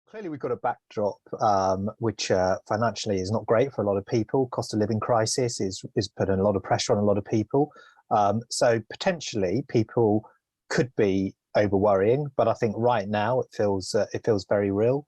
Clearly, we've got a backdrop which financially is not great for a lot of people. Cost of living crisis is putting a lot of pressure on a lot of people. So potentially, people could be over worrying, but I think right now it feels very real.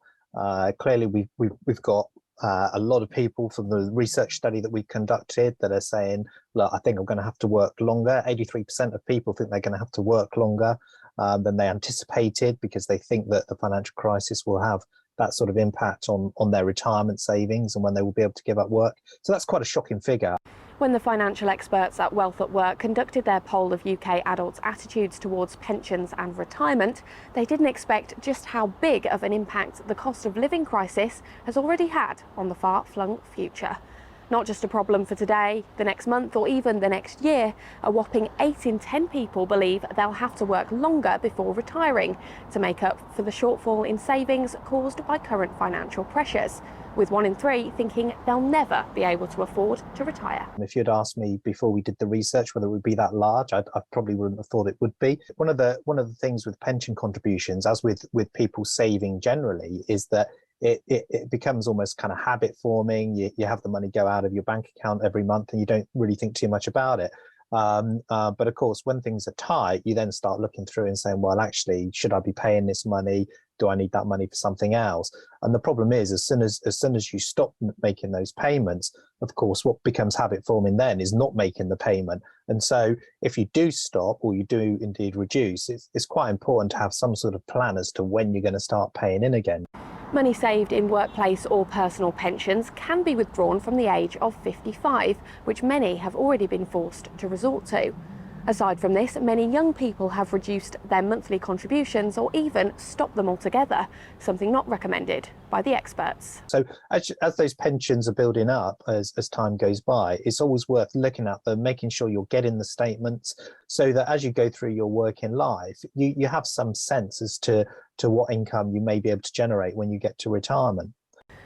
Clearly, we've got a lot of people from the research study that we conducted that are saying, look, I think I'm going to have to work longer. 83% of people think they're going to have to work longer than they anticipated because they think that the financial crisis will have that sort of impact on their retirement savings and when they will be able to give up work. So that's quite a shocking figure. When the financial experts at Wealth at Work conducted their poll of UK adults' attitudes towards pensions and retirement, they didn't expect just how big of an impact the cost of living crisis has already had on the far-flung future. Not just a problem for today, the next month or even the next year, a whopping 8 in 10 people believe they'll have to work longer before retiring to make up for the shortfall in savings caused by current financial pressures, with 1 in 3 thinking they'll never be able to afford to retire. If you'd asked me before we did the research whether it would be that large, I probably wouldn't have thought it would be. One of the things with pension contributions, as with people saving generally, is that it becomes almost kind of habit forming. You have the money go out of your bank account every month and you don't really think too much about it. But of course, when things are tight, you then start looking through and saying, well, actually, should I be paying this money? Do I need that money for something else? And the problem is, as soon as you stop making those payments, of course, what becomes habit forming then is not making the payment. And so if you do stop or you do indeed reduce, it's quite important to have some sort of plan as to when you're going to start paying in again. Money saved in workplace or personal pensions can be withdrawn from the age of 55, which many have already been forced to resort to. Aside from this, many young people have reduced their monthly contributions or even stopped them altogether, something not recommended by the experts. So as those pensions are building up as time goes by, it's always worth looking at them, making sure you're getting the statements so that as you go through your working life, you have some sense as to what income you may be able to generate when you get to retirement.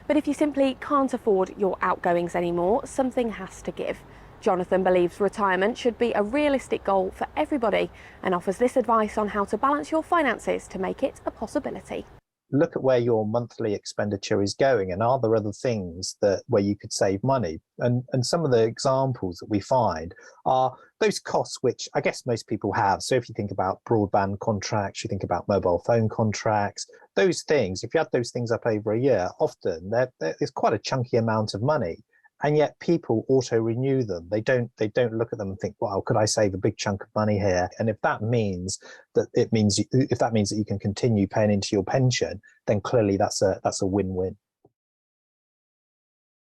But if you simply can't afford your outgoings anymore, something has to give. Jonathan believes retirement should be a realistic goal for everybody and offers this advice on how to balance your finances to make it a possibility. Look at where your monthly expenditure is going and are there other things where you could save money? And some of the examples that we find are those costs which I guess most people have. So if you think about broadband contracts, you think about mobile phone contracts, those things, if you add those things up over a year, often there's quite a chunky amount of money. And yet people auto-renew them. They don't look at them and think, well, could I save a big chunk of money here? And if that means that you can continue paying into your pension, then clearly that's a win-win.